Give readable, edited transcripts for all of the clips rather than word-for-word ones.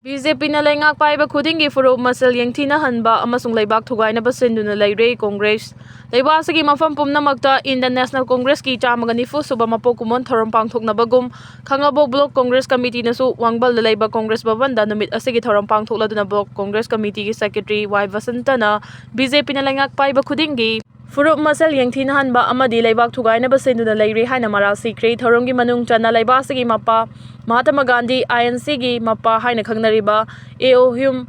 BJP na leingak paiba khudingi furup masal yengthina hanba amasung leibak thugainaba sinduna leire Congress leiba asigi mafam pumnamakta Indian National Congress ki chamagnifu suba mapokumon thorom pangthoknabagum khangabo block Congress committee nasu wangbal leiba Congress bhavan da numit asigi thorom pangthokladuna block Congress committee ki secretary Y Vasantana BJP na leingak paiba khudingi furup masal yengthina hanba amadi leibak thugainaba sinduna leire haina maral sikre thoromgi manung chana leiba asigi mapa Mahatma Gandhi INC gi mapa haina khangnariba AO Hum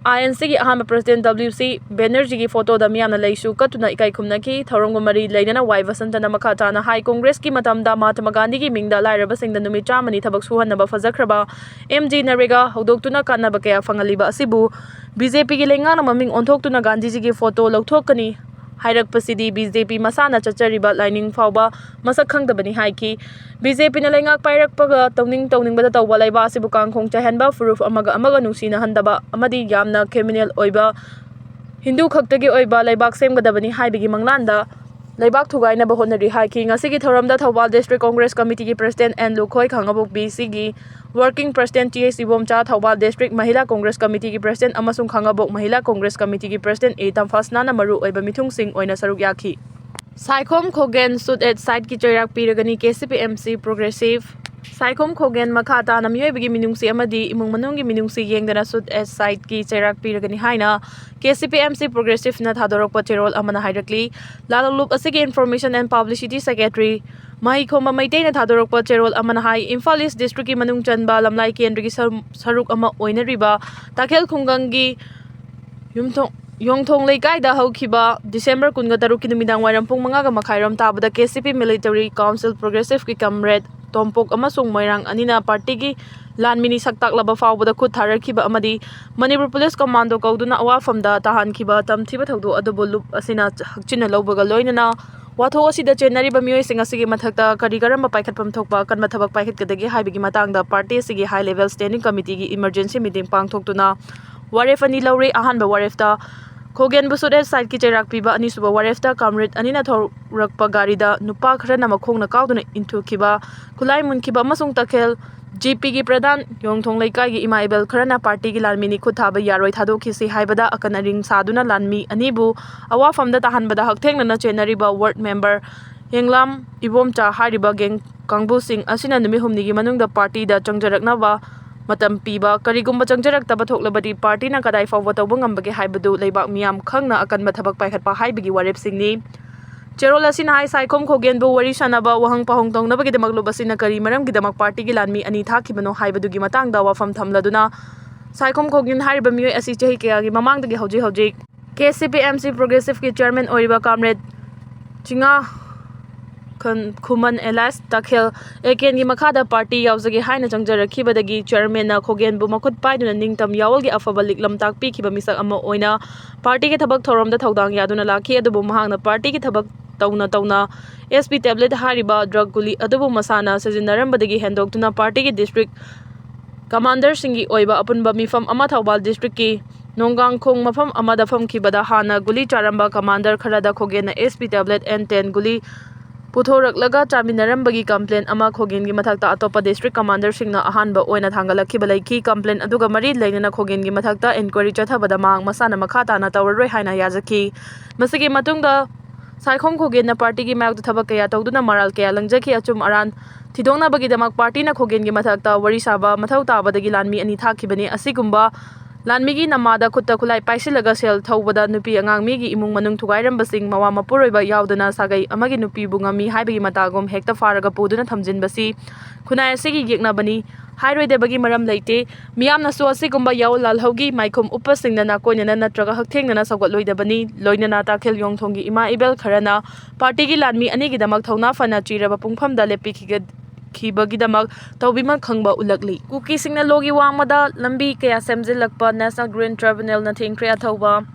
INC gi ahama president WC Banerjee gi photo da miyamna leisu katuna ikai khumnaki thorongma mari leinana Y Vasantana makhatana High Congress ki matamda Mahatma Gandhi gi mingda lairaba singda numit chamani thabak suhanaba fajakraba MG Narega hodoktuna kanaba kaya fangaliba asibu BJP gi lengana maming onthoktuna Gandhi ji gi photo lauthokani Hairakpasidi BJP masana chachariba lining fauba masak khangdabani haiki BJP na leingak pairakpaga tawningbada tawba laiba asibu kangkhong chahanba furuf amaga nungsina handaba amadi yamna criminal oiba Hindu khaktagi oiba laibak semgadabani haibigi manglanda laibak thugaina ba honari haiki ngasigi thoramda Thawbal District Congress Committee ki President N Lukhoi khangabok BC gi Working President TS Ibomcha Thawbal District Mahila Congress Committee ki President amasung khangabok Mahila Congress Committee ki President A Tamfasna na maru oiba mithung sing oina saruk yakhi Saikhom Khogen sud at site ki Cheirak piragani KCPMC Progressive Saikhom Khogen makhata na Meeoi minungsi amadi imung manunggi minungsi yengdana sud at site ki Cheirak piragani haina KCPMC Progressive na thadorokpa cherol amana hairakli lalalup asigi Information and Publicity Secretary Mahikhoma Maitei na thadorokpa cherol amana hai Imphal East District ki manung chanba lamlai kendri ki saruk ama oinariba Takhel Khungangi Yongthong Leikai da haukiba December 13 ki numidang wairam pung 5 makhairam tabada KCP Military Council Progressive ki Comrade Tompok amasung Moirang anina party ki Lanmini saktaklaba faubada khut tharakhiba amadi Manipur Police Commando kauduna awafamda tahankhiba tamthiba thaudu adubu lup asina hakchina lawbaga loinana watho asida chenariba Meeoi sing asigi mathakta kari karamba paikhatpam thokpa kanma thabak paikhatkadagi haibigi matangda party asigi high level standing committee ki emergency meeting pangthoktuna waref ani laure ahanba warefta Khogen busud side ki Cheirak piba ani suba warefta Comrade anina thorakpa garida nupa khrana makhongna kauduna inthukiba khulai munkhiba amasung takhel GP ki Pradhan Yongthong Leikai gi Imaibel kharana party ki Lanmini khutthaba yaroi thadokhisi haibada akanaring saduna Lanmi anibu awafamda tahanbada hakthengna chenariba ward member Yenglam Ibomcha hariba geng kangbu sing asina numi humni gi manungda party da changjaraknaba matam piba karigumba changjarakta thoklabadi party na kadai fawwa tawba ngambage haibadu leibak miyam khangna akan mathabak paikhatpa haibigi warep singni Cherol asina hai Saikhom Khogen bu wari sanaba wahang pahong tongnabagi damak lubasina kari maram gidamak party gi Lanmi ani thakibano haibadugi matangda wafam thamladuna Saikhom Khogen hariba Meeoi asi chahi kaya gi mamangdagi hojik KCPMC Progressive ki chairman oiba Comrade Chinga Khuman Elas Takhel Eken gi makhada party yauzagi haina changjarakibadagi chairman na Khogen bu makhut paiduna ningtam yawal gi afaba liklam takpi khiba misak ama oina party ki thabak thoromda thodang yaduna lakhi adubu mahangna party ki thabak tauna SP tablet hariba drug guli adubu masana sajinarambadagi hendoktuna party ki district commander singi oiba apunba mifam ama Thawbal district ki Nongangkhong mafam amada famkhibada hana guli charamba commander kharada Khogen na SP tablet N10 guli Puthoraklaga chaminarambagi complaint ama Khogen gi mathakta atopa district commander singna ahanba oina thangalakhiba leikhi complaint aduga mari leinana Khogen gi mathakta inquiry chathabada mang masana makhata na tawroi haina yazaki masigi matungda Saikhom Khogen na party gi mayok thabak kaya tawduna maral kaya langjaki achum aran thidongna bagi damak party na Khogen gi mathakta wari saba mathau tabadagi Lanmi ani thakibani asigumba Lanmi gi namada khutta khulai paisilaga sel thawbada nupi angang mi gi imung manung thugairamba sing mawa mapuroiba yaudana sagai amagi nupi bungami haibagi matagom hekta faraga puduna thamjinbasi khunai asigi yekna bani hairoidebagi maram leite miyamna su asigumba yaw lalhogi maikhum upasingna na koinana natraga hakthengna sawgatloidabani loinana Takhel Yongthong gi Imaibel kharana party gi Lanmi ani gi damak thawna fana chiraba pungphamda lepi khibagidamak tawbima khangba ulakli Kukisingna logi Wangmada lambi kaya semjilakpa National Green Tribunal na thingkhre athawba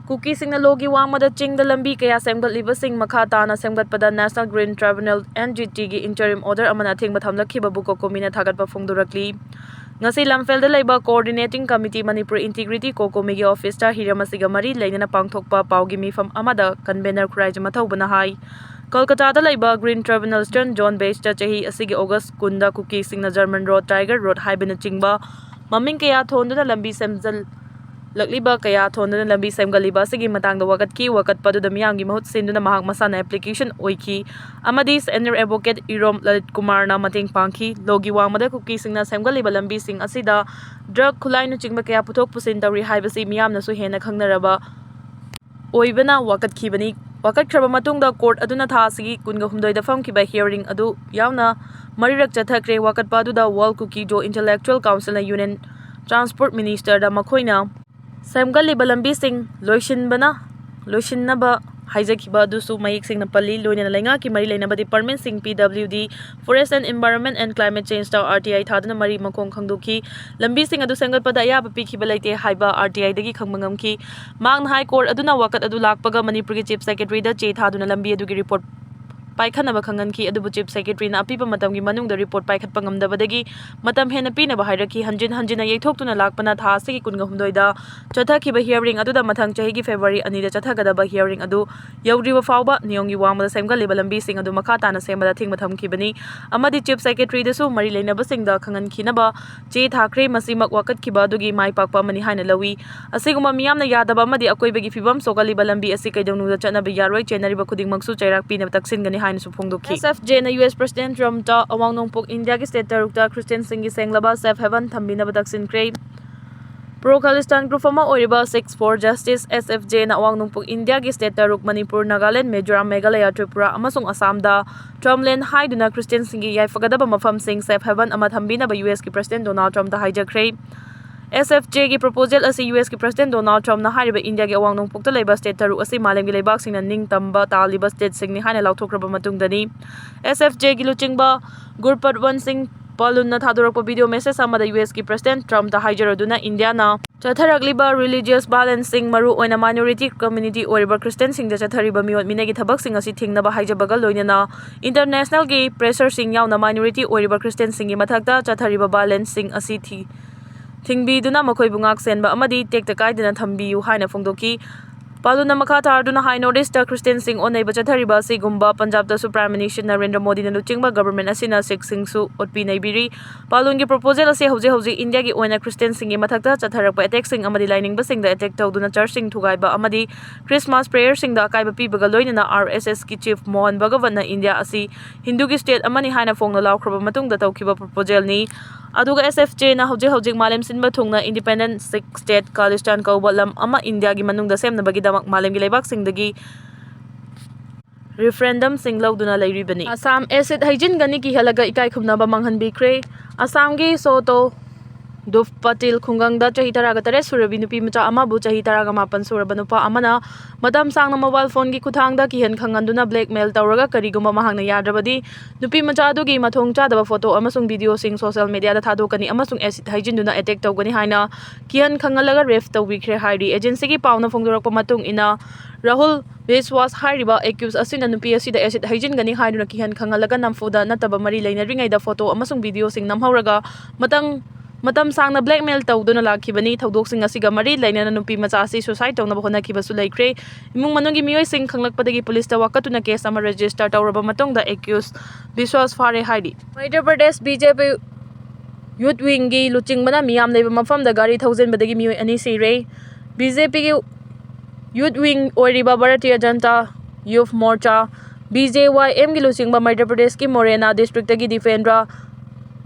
Kukisingna logi Wangmada chingda lambi kaya semgatliba sing makhata na semgatpada National Green Tribunal NGT gi interim order amana thingba thamlakhiba buko komina thagatpa phongdurakli ngasi lamfelda leiba coordinating committee Manipur integrity kokomi gi officer hiramasiga mari leinana pangthokpa paugi mifam amada convener khuraijama thawbana hai Kolkata da laiba Green Tribunal Stern John Base cha chahi asigi August kunda Kukisingna German Road Tiger Road haibina chingba maming kaya thonduna lambi semjal lakliba kaya thonduna lambi semgaliba sigi matangda wakat paduda miyamgi mahut sinduna mahak masana application oiki amadi senior advocate Irom Lalit Kumar na mating pangki logi Wangmada Kukisingna semgaliba lambi sing asida drug khulai nu chingba kaya puthok pusin tawri haibasi miyamna su hena khangnaraba oibana wakat khibani wakat khraba matungda court aduna tha sigi kunga humdoi da famkiba hearing adu yauna marirak chathakre wakat paduda World Cookie Jo Intellectual Council na Union Transport Minister da makhoina semgaliba lambi sing loishinaba haijakhiba dusu mayik sing napali loina lainga ki mari lainaba department sing PWD Forest and Environment and Climate Change ta RTI thadana mari makong khangdukhi lambi sing adu sengal pada ya ba pikhiba laite haiba RTI dagi khangmangam ki mang high court aduna wakat adu lakpaga Manipur ki chief secretary da che thaduna lambi adu ki report paikhanaba khangan ki adubu chief secretary na apiba matam gi manung da report paikhat pangam da badagi matam hena pina ba hairaki hanjina yaikthoktuna lakpana tha sigi kunga humdoi da chotha ki ba hearing adu da mathang chahi gi February ani da chatha gada ba hearing adu yaudriba fawba niyongi Wangmada semga level lambi sing adu makha tana semba da thing matham ki bani amadi chief secretary da su mari leina ba sing da khangan khina ba che Hatkhre masimak wakat ki ba du gi mai pakpa mani haina lawi asiguma miyamna yadaba amadi akoi bagi fibam sogali ba lambi asi kaidonu da chana ba yaroi chenari ba khuding maksu Cheirak pina taksin gani SFJ na US President Trump ta awang nongpok India ki state tarukta Christian Singi senglaba safe haven thambina badaksin kre Pro Khalistan group ama oiriba 6-4 Justice SFJ na awang nongpok India ki state taruk Manipur Nagaland Mizoram Meghalaya Tripura amasung Assam da Trumpland haiduna Christian Singi yai fagadaba mafam sing safe haven ama thambina ba US ki President Donald Trump ta hijakre SFJ ki proposal asi US ki President Donald Trump na hariba India ki awang nongpok ta leiba state taru asi malem gi leibak sing na ning tamba taliba state sing ni hana lauthokraba matung dani SFJ ki luchingba Gurpat Wan Singh Palun na thadorakpa video message amada US ki President Trump ta haijaraduna India na chatharakliba religious balancing maru oina minority community oriba Christian sing da chathariba miot minegi thabak sing asi thingnaba haijabaga loinana international ki pressure sing yauna minority oriba Christian sing gi mathakta chathariba balancing asi Thingbi duna makhoi bungak senba amadi tekta kaidina thambiu haina phongdoki Paluna makha tarduna high notice ta Christian Singh onai bachathariba sigumba Punjab da Prime Minister Narendra Modi na luchingba government asina Sikh Singh su otpi naibiri Palun gi proposal ase hauji India gi oina Christian Singh gi mathakta chatharakpa attack sing amadi lining ba sing da attack tawduna church sing thugaiba amadi Christmas prayer sing da kaiba pibaga loinana RSS ki chief Mohan Bhagavat na India asi Hindu gi state amani haina phongna lawkhroba matung da tawkhiba proposal ni aduga SFJ na hauji malem sinba thungna independent Sikh state Khalistan kauba lam ama India gi manung da semna bagi damak malem gi leibak sing dagi referendum sing lauduna lairibani Assam acid hygiene gani ki halaga ikai khumna ba manghan bikre Assam gi soto Duf Patil Khungang da chahi taraga tare surabi nupi macha ama bu chahi taraga mapan suraba nupa amana madam sang na mobile phone gi kuthang da ki hen khanganduna blackmail tawraga kariguma mahangna yadrabadi nupi macha du gi mathong cha da photo amasung video sing social media da thadokani amasung acid hygiene duna attack tawgani haina ki hen khangalaga ref tawbikre hairi agency gi pauna phongdorakpa matung ina Rahul Biswas hairiba accused asina nupi asida acid hygiene gani haiduna ki hen khangalaga namfuda nataba mari leina ringai da photo amasung video sing namhauraga matam sangna blackmail tawduna lakhibani thodok sing asiga mari lainana nupi macha asi suicide tawna bahona kibasu laikre imung manungi mioi sing khanglakpadagi police ta wakatuna case ama register tawraba matong da accused Biswas fare haidi Madhya Pradesh BJP youth wing gi luching bana miyam leiba mafam da gari 1000 badagi mioi ani sire BJP gi youth wing oriba Bharatiya Janata Youth Morcha BJYM gi luching ba Madhya Pradesh ki Morena district gi defendra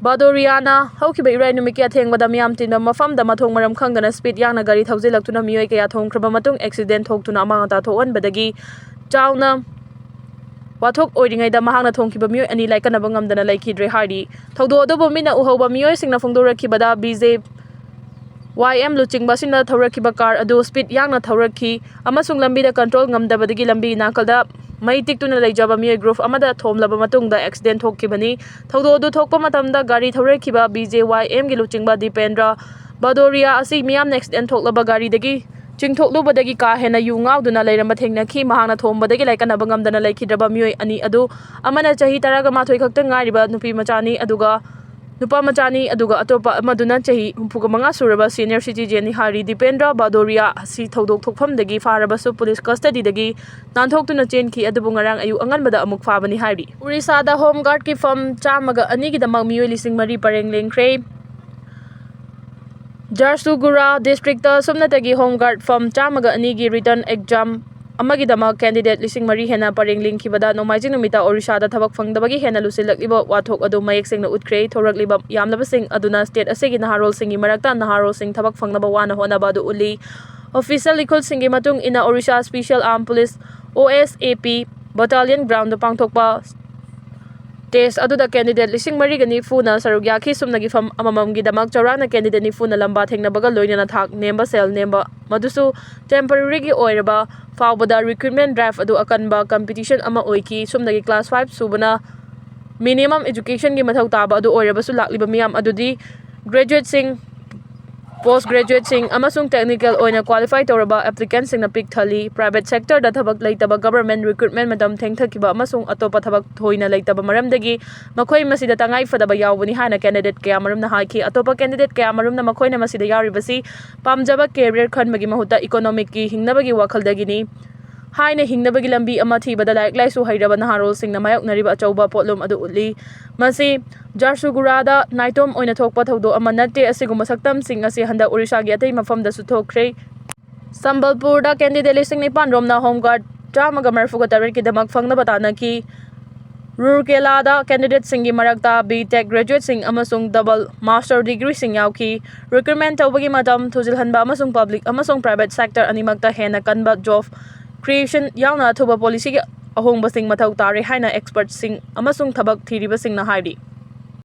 Badoriana haukiba irai numiki athengba miyam tinba mafam da mathong maram khangdana speed yangna gari thaujilaktuna mioi kaya thongkraba matung accident thoktuna amangata thoan badagi chauna wathok oiringai da mahangna thongkiba mioi ani laikana bangamdana laikhidre hari thodo adobo mina uhoba mioi singna phongdorakhiba da BJ YM luchingba sina thaurakhiba car adu speed yangna thaurakhi amasung lambi da control ngamdabadagi lambi nakalda mai tiktuna leijaba mioi group amada thomlaba matungda accident thokkibani thodo du thokpa matamda gari thaurakhiba BJYM gi luchingba Dipendra Badoria asi miyam accident thoklaba gari dagi chingthoklubadagi ka hena yu ngauduna leiramba thengnakhi mahangna thombadagi laikana bangamdana laikhidraba mioi ani adu amana chahi taraga mathoi khakta ngariba nupi machani aduga nupa machani aduga atopa amaduna chahi humpuga manga suraba senior citizen ni hari Dipendra Badoria si thodok thokpham dagi faraba su police custody dagi nanthokuna chenki adubu ngarang ayu anganbada amuk fabani hari Orissa da home guard ki firm chamaga ani gi damak mioi lising mari pareng lengkre Jarsugura districta sumnatagi home guard from chamaga anigi return exam amagidama candidate lising mari hena paring lingkibada nomaijing numita orishada thabak phangdabagi hena lusilakiba wathok adu mayek singna utkre thorakliba yamlabasing aduna state asegi naharol singi marakta naharol sing thabak phangnaba wana honaba adu uli official likul singi matung ina Orisha Special Armed Police OSAP battalion ground pangthokpa test aduda candidate lising mari gani funa sarugya khi sumnagi fam amamam gi damak chawrana candidate ni funa lamba thengna baga loina thak nemba sel nemba madusu temporary gi oiraba fawbada recruitment drive adu akanba competition ama oiki sumnagi class 5 subana minimum education gi mathau taba adu oiraba su lakliba miyam adudi graduate sing post graduate sing amasung technical oina qualify toraba applicants sing na pick thali private sector da thabak leitaba government recruitment madam thengthakiba amasung atopa thabak thoina leitaba maramdagi makhoi masida tangai fadaba yawbuni hana candidate kaya maramna haiki atopa candidate kaya maramna makhoina masida yaribasi pamjaba career khanbagi mahuta economic ki hingnabagi wakaldagini haina hingnabagi lambi ama thibada laik laisu hairaba naharol singna mayoknariba achauba potlum adu uli masi Jarsugurada naitom oina thokpa thaudo ama natte asiguma saktam sing asi handa Orisha gi atai mafam da su thokre Sambalpur da candidate listing ni panromna home guard chamaga marfuga tarir ki damak phangna batana ki Rurkela da candidate singi marakta B.Tech graduate sing amasung double master degree sing yauki recruitment tawbagi madam thuzil hanba amasung public amasung private sector animakta hena kanba job creation yauna thuba policy gi ahong basing mathau tare haina expert sing amasung thabak thiriba sing na hairi